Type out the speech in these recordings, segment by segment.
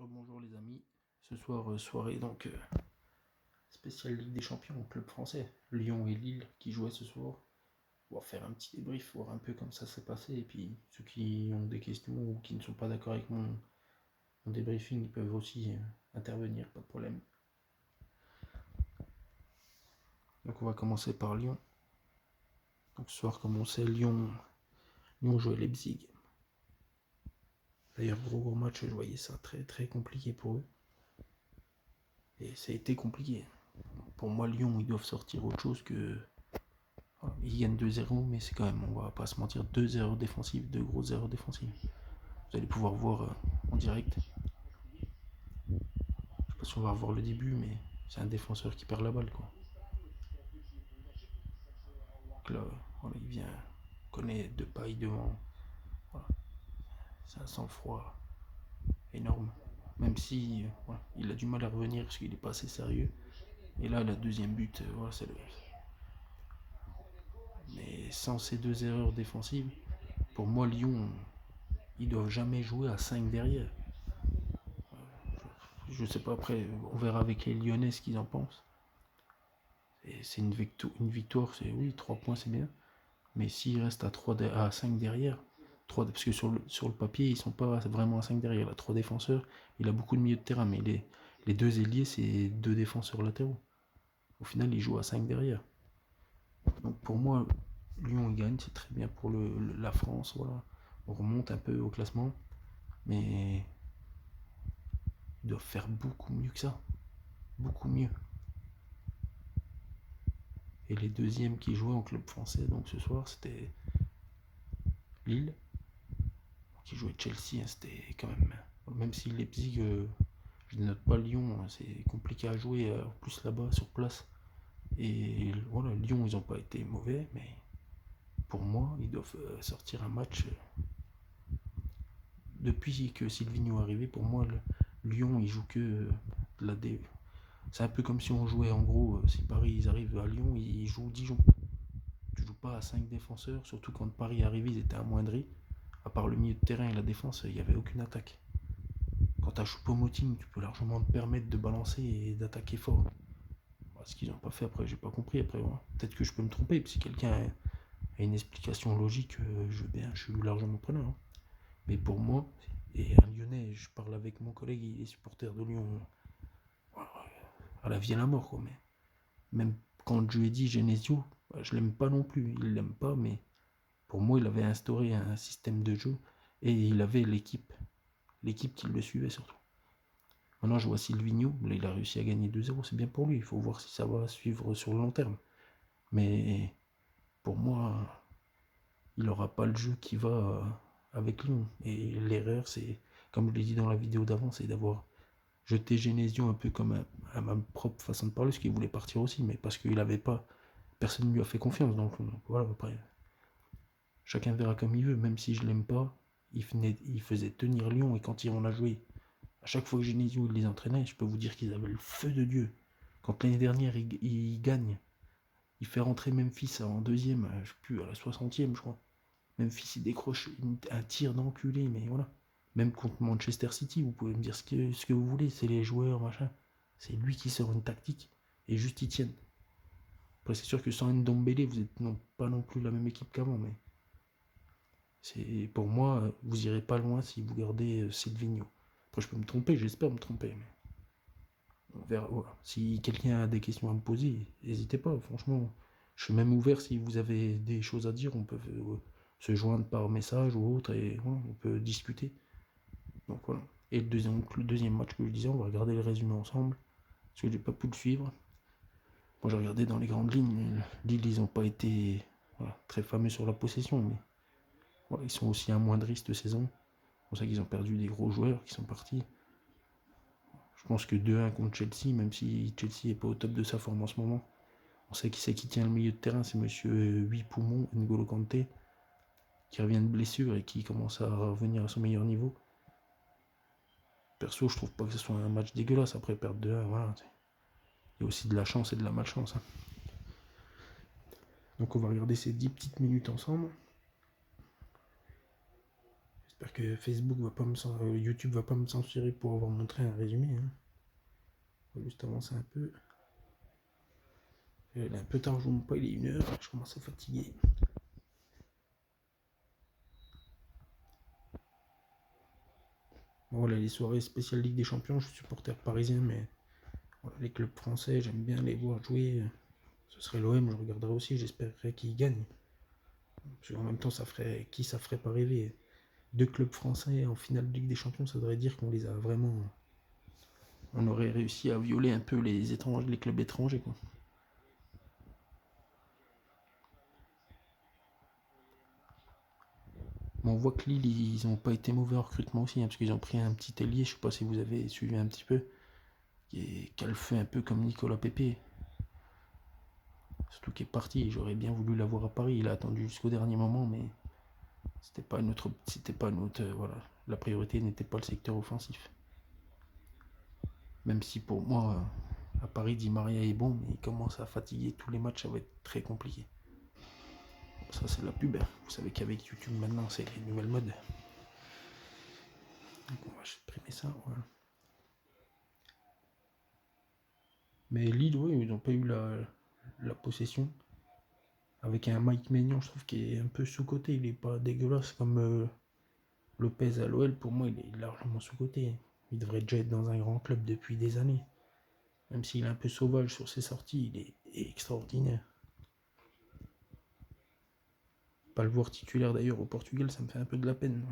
Rebonjour les amis, ce soir soirée donc spéciale Ligue des Champions au club français, Lyon et Lille qui jouaient ce soir. On va faire un petit débrief, voir un peu comme ça s'est passé et puis ceux qui ont des questions ou qui ne sont pas d'accord avec mon débriefing ils peuvent aussi intervenir, pas de problème. Donc on va commencer par Lyon. Donc ce soir comme on sait Lyon jouait Leipzig. D'ailleurs gros match, je voyais ça très très compliqué pour eux. Et ça a été compliqué. Pour moi Lyon ils doivent sortir autre chose que... Ils gagnent 2-0, mais c'est quand même, on va pas se mentir, 2 erreurs défensives, 2 grosses erreurs défensives. Vous allez pouvoir voir en direct. Je sais pas si on va revoir le début, mais c'est un défenseur qui perd la balle, quoi. Donc là, voilà, il vient, connaît de paille devant. Voilà. C'est un sang-froid énorme. Même si voilà, il a du mal à revenir parce qu'il est pas assez sérieux. Et là, la deuxième but, voilà, c'est le... Mais sans ces 2 erreurs défensives, pour moi, Lyon, ils doivent jamais jouer à 5 derrière. Je sais pas, après, on verra avec les Lyonnais ce qu'ils en pensent. Et c'est une victoire, c'est oui, 3 points c'est bien. Mais s'ils restent à 5 derrière, parce que sur le papier, ils sont pas vraiment à 5 derrière. Il a 3 défenseurs, il a beaucoup de milieux de terrain, mais les 2 ailiers, c'est 2 défenseurs latéraux. Au final, il joue à 5 derrière. Donc pour moi, Lyon il gagne, c'est très bien pour la France. Voilà. On remonte un peu au classement, mais ils doivent faire beaucoup mieux que ça. Beaucoup mieux. Et les deuxièmes qui jouaient en club français, donc ce soir, c'était Lille, qui jouait Chelsea. C'était quand même si Leipzig, je ne note pas Lyon, c'est compliqué à jouer, en plus là-bas, sur place. Et voilà, Lyon, ils n'ont pas été mauvais, mais pour moi, ils doivent sortir un match. Depuis que Silvino est arrivé, pour moi, Lyon, il joue que de la dé. C'est un peu comme si on jouait, en gros, si Paris ils arrivent à Lyon, ils jouent Dijon. Tu joues pas à 5 défenseurs, surtout quand Paris est arrivé, ils étaient amoindris. À part le milieu de terrain et la défense, il n'y avait aucune attaque. Quand tu as Choupo-Moting, tu peux largement te permettre de balancer et d'attaquer fort. Ce qu'ils n'ont pas fait après, j'ai pas compris. Après, voilà. Peut-être que je peux me tromper. Si quelqu'un a une explication logique, je suis largement preneur. Hein. Mais pour moi, et un Lyonnais, je parle avec mon collègue, il est supporter de Lyon à la vie et à la mort. Quoi. Mais même quand je lui ai dit Genesio, je l'aime pas non plus. Il l'aime pas, mais pour moi, il avait instauré un système de jeu et il avait l'équipe qui le suivait surtout. Maintenant, je vois Silvino, là, il a réussi à gagner 2-0, c'est bien pour lui. Il faut voir si ça va suivre sur le long terme. Mais pour moi, il n'aura pas le jeu qui va avec Lyon. Et l'erreur, c'est, comme je l'ai dit dans la vidéo d'avant, c'est d'avoir jeté Genesio un peu comme à ma propre façon de parler, parce qu'il voulait partir aussi, mais parce qu'il n'avait pas... Personne ne lui a fait confiance. Donc voilà, après, chacun verra comme il veut. Même si je l'aime pas, il faisait tenir Lyon, et quand on a joué... À chaque fois que Genesio les entraînait, je peux vous dire qu'ils avaient le feu de Dieu. Quand l'année dernière, il gagne, il fait rentrer Memphis en deuxième, je sais plus, à la 60e, je crois. Memphis, il décroche un tir d'enculé, mais voilà. Même contre Manchester City, vous pouvez me dire ce que vous voulez, c'est les joueurs, machin. C'est lui qui sort une tactique, et juste ils tiennent. Après, c'est sûr que sans Ndombele, vous n'êtes pas non plus la même équipe qu'avant, mais... Pour moi, vous irez pas loin si vous gardez Silvino. Après, je peux me tromper, j'espère me tromper, mais... On verra. Voilà. Si quelqu'un a des questions à me poser, n'hésitez pas. Franchement, je suis même ouvert. Si vous avez des choses à dire, on peut se joindre par message ou autre et voilà, on peut discuter. Donc voilà. Et le deuxième match que je disais, on va regarder le résumé ensemble. Parce que j'ai pas pu le suivre. Moi j'ai regardé dans les grandes lignes. Lille, ils n'ont pas été très fameux sur la possession, mais voilà, ils sont aussi amoindris cette saison. C'est pour ça qu'ils ont perdu des gros joueurs qui sont partis. Je pense que 2-1 contre Chelsea, même si Chelsea n'est pas au top de sa forme en ce moment. On sait qui c'est qui tient le milieu de terrain, c'est monsieur 8 poumons, N'Golo Kanté, qui revient de blessure et qui commence à revenir à son meilleur niveau. Perso, je trouve pas que ce soit un match dégueulasse. Après perdre 2-1, voilà. Il y a aussi de la chance et de la malchance. Hein. Donc on va regarder ces 10 petites minutes ensemble. J'espère que Facebook va pas me YouTube va pas me censurer pour avoir montré un résumé. Hein. On va juste avancer un peu. Il est un peu tard, je vous pas, il est 1h, je commence à fatiguer. Bon, voilà, les soirées spéciales Ligue des Champions, je suis supporter parisien, mais voilà, les clubs français, j'aime bien les voir jouer. Ce serait l'OM, je regarderai aussi, j'espérerais qu'ils gagnent. Parce qu'en même temps, ça ferait pas rêver. 2 clubs français en finale de Ligue des Champions, ça devrait dire qu'on les a vraiment. On aurait réussi à violer un peu les clubs étrangers, quoi. Mais on voit que Lille, ils n'ont pas été mauvais en recrutement aussi, hein, parce qu'ils ont pris un petit ailier, je sais pas si vous avez suivi un petit peu, qui a le feu un peu comme Nicolas Pepe. Surtout qu'il est parti, j'aurais bien voulu l'avoir à Paris, il a attendu jusqu'au dernier moment, mais c'était pas notre, voilà, la priorité n'était pas le secteur offensif. Même si pour moi, à Paris, Di Maria est bon, mais il commence à fatiguer tous les matchs, ça va être très compliqué. Ça, c'est la pub. Vous savez qu'avec YouTube maintenant, c'est les nouvelles modes. Donc on va supprimer ça. Voilà. Mais Lille, oui, ils n'ont pas eu la possession. Avec un Mike Maignan, je trouve qu'il est un peu sous-côté. Il n'est pas dégueulasse comme Lopez à l'OL. Pour moi, il est largement sous-côté. Il devrait déjà être dans un grand club depuis des années. Même s'il est un peu sauvage sur ses sorties, il est extraordinaire. Pas le voir titulaire d'ailleurs au Portugal, ça me fait un peu de la peine.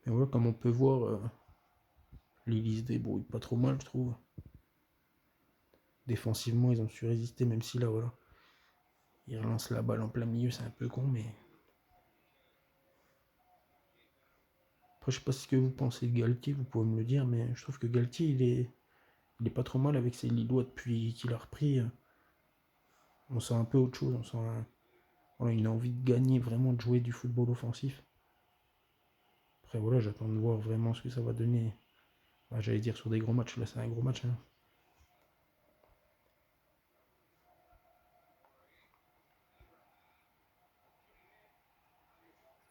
Mais voilà, comme on peut voir, Lille se débrouille pas trop mal, je trouve. Défensivement, ils ont su résister, même si là, voilà. Ils relancent la balle en plein milieu, c'est un peu con, mais. Après, je sais pas ce que vous pensez de Galtier, vous pouvez me le dire, mais je trouve que Galtier, il est pas trop mal avec ses Lillois depuis qu'il a repris. On sent un peu autre chose, on sent voilà, une envie de gagner, vraiment de jouer du football offensif. Après, voilà, j'attends de voir vraiment ce que ça va donner. Bah, j'allais dire sur des gros matchs, là, c'est un gros match. Hein.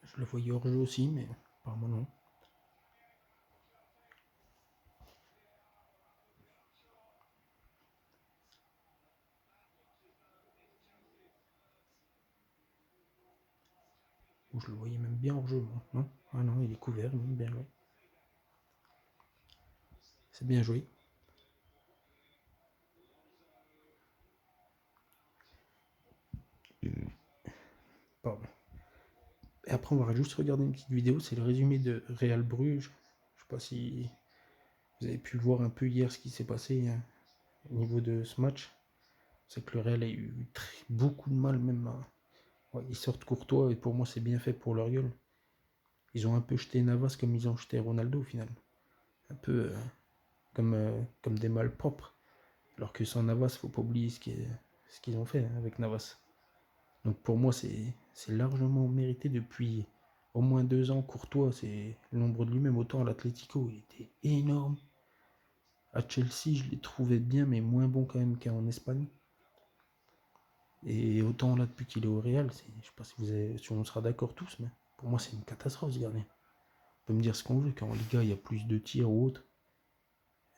Je le voyais hors jeu aussi, mais apparemment non. Ou je le voyais même bien hors jeu, moi. Non. Ah non, il est couvert, bien joué. C'est bien joué. Pardon. Et après, on va juste regarder une petite vidéo, c'est le résumé de Real Bruges. Je sais pas si vous avez pu voir un peu hier ce qui s'est passé hein, au niveau de ce match. C'est que le Real a eu beaucoup de mal même à. Ouais, ils sortent Courtois et pour moi c'est bien fait pour leur gueule. Ils ont un peu jeté Navas comme ils ont jeté Ronaldo au final. Un peu comme des malpropres. Alors que sans Navas, faut pas oublier ce qu'ils ont fait hein, avec Navas. Donc pour moi c'est largement mérité depuis au moins 2 ans. Courtois c'est l'ombre de lui-même. Autant à l'Atlético il était énorme. À Chelsea je l'ai trouvé bien mais moins bon quand même qu'en Espagne. Et autant là depuis qu'il est au Real, je sais pas si on sera d'accord tous, mais pour moi c'est une catastrophe ce gardien. On peut me dire ce qu'on veut, quand en Liga il y a plus de tirs ou autre,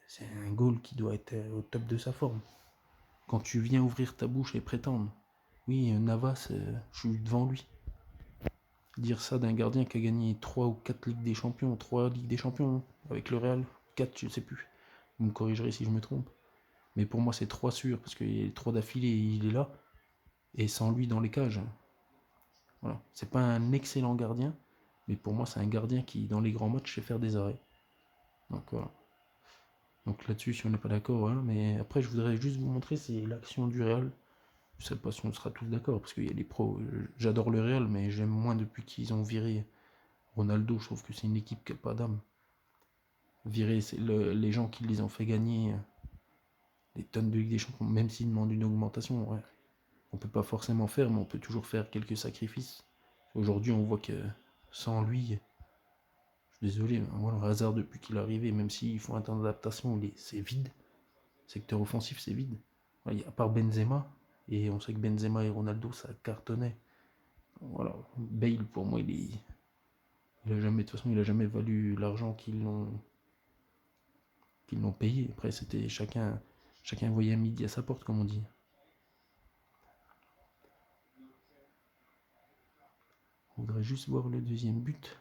c'est un goal qui doit être au top de sa forme. Quand tu viens ouvrir ta bouche et prétendre, oui Navas, je suis devant lui. Dire ça d'un gardien qui a gagné 3 ou 4 Ligues des Champions, 3 Ligues des Champions hein, avec le Real, 4 je ne sais plus, vous me corrigerez si je me trompe. Mais pour moi c'est 3 sûrs, parce qu'il y a 3 d'affilée il est là, et sans lui dans les cages. Voilà. C'est pas un excellent gardien, mais pour moi, c'est un gardien qui, dans les grands matchs, sait faire des arrêts. Donc voilà. Donc là-dessus, si on n'est pas d'accord, voilà. Mais après, je voudrais juste vous montrer, c'est l'action du Real. Je sais pas si on sera tous d'accord, parce qu'il y a les pros. J'adore le Real, mais j'aime moins depuis qu'ils ont viré Ronaldo. Je trouve que c'est une équipe qui n'a pas d'âme. Virer les gens qui les ont fait gagner des tonnes de Ligue des Champions, même s'ils demandent une augmentation, ouais. On peut pas forcément faire, mais on peut toujours faire quelques sacrifices. Aujourd'hui, on voit que sans lui, je suis désolé, voilà, Hazard depuis qu'il est arrivé, même s'ils font un temps d'adaptation, c'est vide. Secteur offensif, c'est vide. À part Benzema, Et on sait que Benzema et Ronaldo, ça cartonnait. Voilà, Bale, pour moi, il a jamais, de toute façon, il a jamais valu l'argent qu'ils l'ont payé. Après, c'était chacun voyait midi à sa porte, comme on dit. On voudrait juste voir le deuxième but.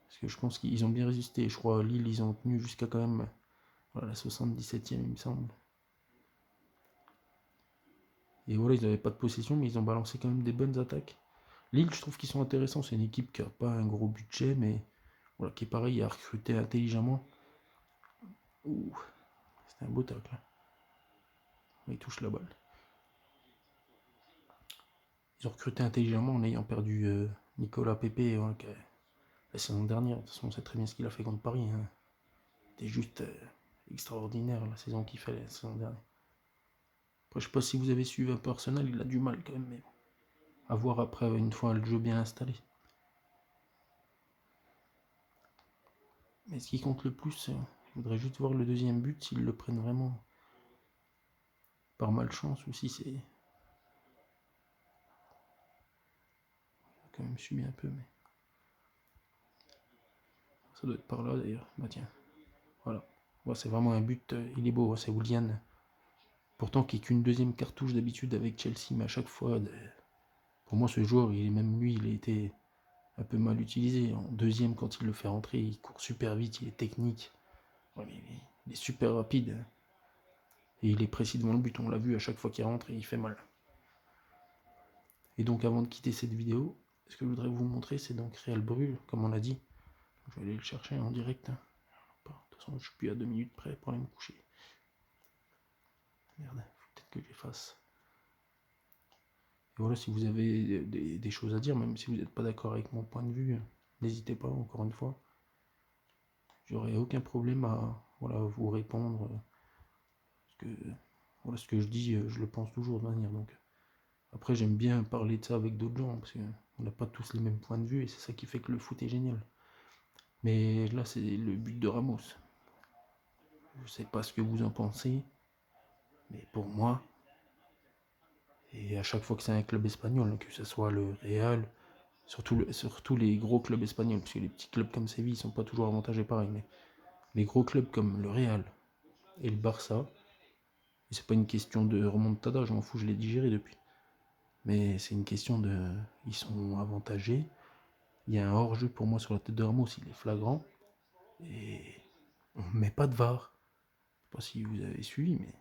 Parce que je pense qu'ils ont bien résisté. Je crois Lille, ils ont tenu jusqu'à quand même la 77e, il me semble. Et voilà, ils n'avaient pas de possession, mais ils ont balancé quand même des bonnes attaques. Lille, je trouve qu'ils sont intéressants. C'est une équipe qui n'a pas un gros budget, mais voilà, qui est pareil, à recruter intelligemment. Ouh, c'était un beau tacle. Il touche la balle. Ils ont recruté intelligemment en ayant perdu Nicolas Pepe la saison dernière. De toute façon, on sait très bien ce qu'il a fait contre Paris. Hein. C'était juste extraordinaire la saison qu'il fait la saison dernière. Après, je sais pas si vous avez suivi un peu Arsenal, il a du mal quand même, mais à voir après une fois le jeu bien installé. Mais ce qui compte le plus, je voudrais juste voir le deuxième but, s'ils le prennent vraiment par malchance ou si c'est... Quand même subi un peu, mais... Ça doit être par là d'ailleurs. Bah tiens, voilà. Ouais, c'est vraiment un but, il est beau, c'est Willian. Pourtant, qui est qu'une deuxième cartouche d'habitude avec Chelsea, mais à chaque fois, pour moi, ce joueur, même lui, il a été un peu mal utilisé. En deuxième, quand il le fait rentrer, il court super vite, il est technique. Ouais, mais il est super rapide. Et il est précis devant le but, on l'a vu à chaque fois qu'il rentre et il fait mal. Et donc avant de quitter cette vidéo, ce que je voudrais vous montrer, c'est donc Real Brûle, comme on l'a dit. Je vais aller le chercher en direct. De toute façon, je suis plus à 2 minutes près pour aller me coucher. Merde, faut peut-être que j'efface. Et voilà, si vous avez des choses à dire, même si vous n'êtes pas d'accord avec mon point de vue, n'hésitez pas, encore une fois. J'aurai aucun problème à vous répondre. Ce que je dis, je le pense toujours de manière. Donc. Après, j'aime bien parler de ça avec d'autres gens, parce qu'on n'a pas tous les mêmes points de vue, et c'est ça qui fait que le foot est génial. Mais là, c'est le but de Ramos. Je sais pas ce que vous en pensez, mais pour moi, et à chaque fois que c'est un club espagnol, que ce soit le Real, surtout les gros clubs espagnols, parce que les petits clubs comme Séville, ils sont pas toujours avantagés pareil, mais les gros clubs comme le Real et le Barça, et c'est pas une question de remontada, je m'en fous, je l'ai digéré depuis. Mais c'est une question de... Ils sont avantagés. Il y a un hors-jeu pour moi sur la tête de Ramos, il est flagrant. Et on ne met pas de VAR. Je sais pas si vous avez suivi, mais...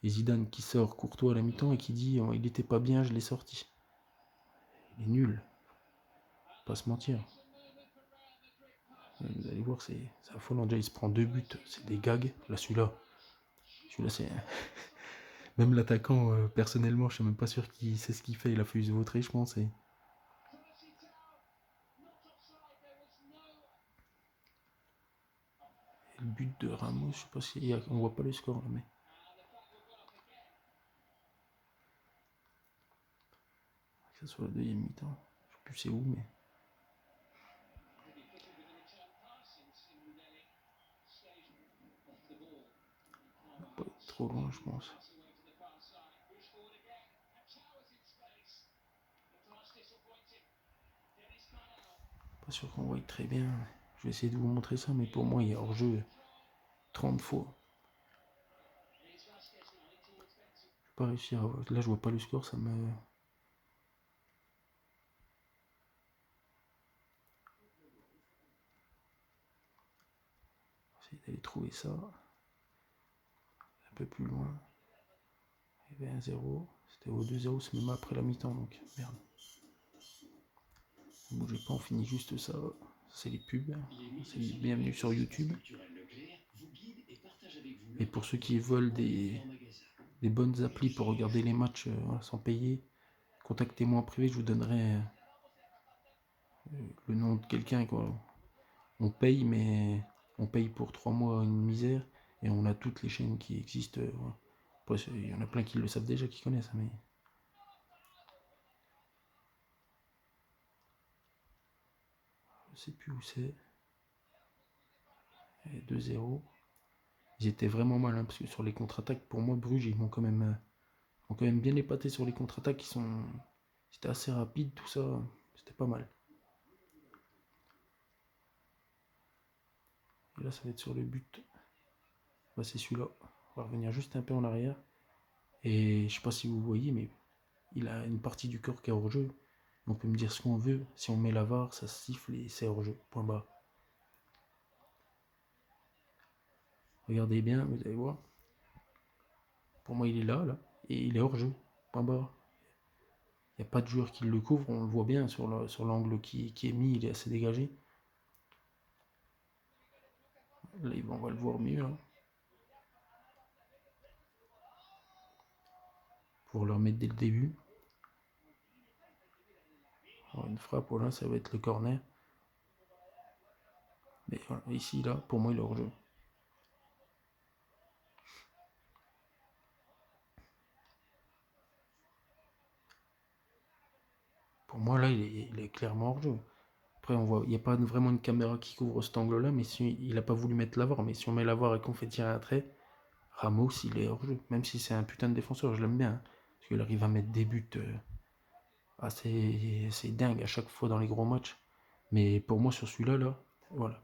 Et Zidane qui sort Courtois à la mi-temps et qui dit il était pas bien, je l'ai sorti. Il est nul. Pas se mentir. Vous allez voir, c'est affolant. Déjà, il se prend 2 buts, c'est des gags. Là, celui-là, c'est... Même l'attaquant, personnellement, je suis même pas sûr qu'il sait ce qu'il fait. Il a fait se vautrer, je pense. Et... le but de Ramos, je sais pas si... On voit pas le score, là, mais... Que ce soit la deuxième mi-temps. Je sais plus c'est où, mais... On va pas être trop loin, je pense. Pas sûr qu'on voit très bien. Je vais essayer de vous montrer ça, mais pour moi, il y a hors-jeu 30 fois. Je vais pas réussir à voir. Là, je vois pas le score, ça me... Essayer d'aller trouver ça. Un peu plus loin. Il y avait un 0. C'était au 2-0, c'est même après la mi-temps, donc merde. Ne bougez pas, on finit juste ça. C'est les pubs. C'est bienvenue sur YouTube. Et pour ceux qui veulent des bonnes applis pour regarder les matchs sans payer, contactez-moi en privé, je vous donnerai le nom de quelqu'un. On paye, mais on paye pour 3 mois une misère, et on a toutes les chaînes qui existent. Après, il y en a plein qui le savent déjà, qui connaissent, mais... Je sais plus où c'est. 2-0. Ils étaient vraiment mal, hein, parce que sur les contre-attaques, pour moi, Bruges, ont quand même bien épaté sur les contre-attaques. C'était assez rapide, tout ça. C'était pas mal. Et là, ça va être sur le but. Bah, c'est celui-là. On va revenir juste un peu en arrière. Et je sais pas si vous voyez, mais il a une partie du corps qui est hors jeu. On peut me dire ce qu'on veut. Si on met la VAR, ça siffle et c'est hors jeu. Point barre. Regardez bien, vous allez voir. Pour moi, il est là, là. Et il est hors jeu. Point barre. Il n'y a pas de joueur qui le couvre. On le voit bien sur l'angle qui est mis. Il est assez dégagé. Là, on va le voir mieux, là. Pour le remettre dès le début. Alors, une frappe, voilà, ça va être le corner. Mais voilà, ici, là, pour moi, il est hors jeu. Pour moi, là, il est clairement hors jeu. Après, on voit, il n'y a pas vraiment une caméra qui couvre cet angle-là, mais si, il n'a pas voulu mettre la VAR. Mais si on met la VAR et qu'on fait tirer un trait, Ramos, il est hors jeu. Même si c'est un putain de défenseur, je l'aime bien, hein, parce qu'il arrive à mettre des buts assez dingues à chaque fois dans les gros matchs. Mais pour moi, sur celui-là, là, voilà.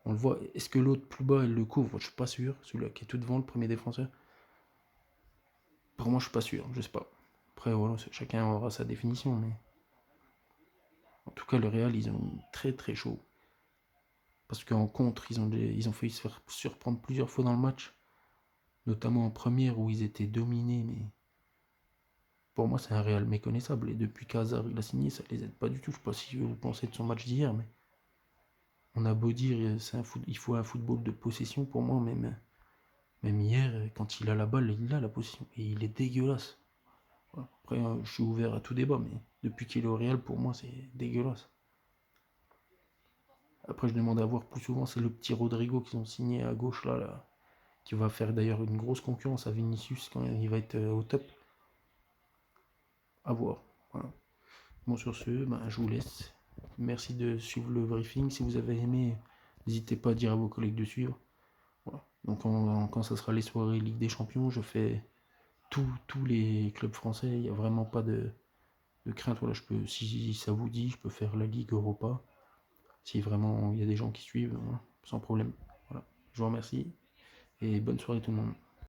On le voit. Est-ce que l'autre plus bas, il le couvre? Je suis pas sûr. Celui-là qui est tout devant, le premier défenseur. Pour moi, je suis pas sûr. Je sais pas. Après, voilà, chacun aura sa définition, mais en tout cas, le Real, ils ont très très chaud. Parce qu'en contre, ils ont failli se faire surprendre plusieurs fois dans le match. Notamment en première où ils étaient dominés, mais pour moi, c'est un Real méconnaissable. Et depuis qu'Hazard il a signé, ça les aide pas du tout. Je sais pas si vous pensez de son match d'hier, mais on a beau dire il faut un football de possession pour moi, même hier, quand il a la balle, il a la possession. Et il est dégueulasse. Voilà. Après, je suis ouvert à tout débat, mais depuis qu'il est au Real, pour moi, c'est dégueulasse. Après, je demande à voir plus souvent, c'est le petit Rodrigo qu'ils ont signé à gauche là, qui va faire d'ailleurs une grosse concurrence à Vinicius quand il va être au top. À voir. Voilà. Bon, sur ce, ben, je vous laisse. Merci de suivre le briefing. Si vous avez aimé, n'hésitez pas à dire à vos collègues de suivre. Voilà. Donc, quand ça sera les soirées Ligue des Champions, je fais tous les clubs français. Il n'y a vraiment pas de crainte. Voilà, si ça vous dit, je peux faire la Ligue Europa. Si vraiment il y a des gens qui suivent, voilà, sans problème. Voilà. Je vous remercie et bonne soirée tout le monde.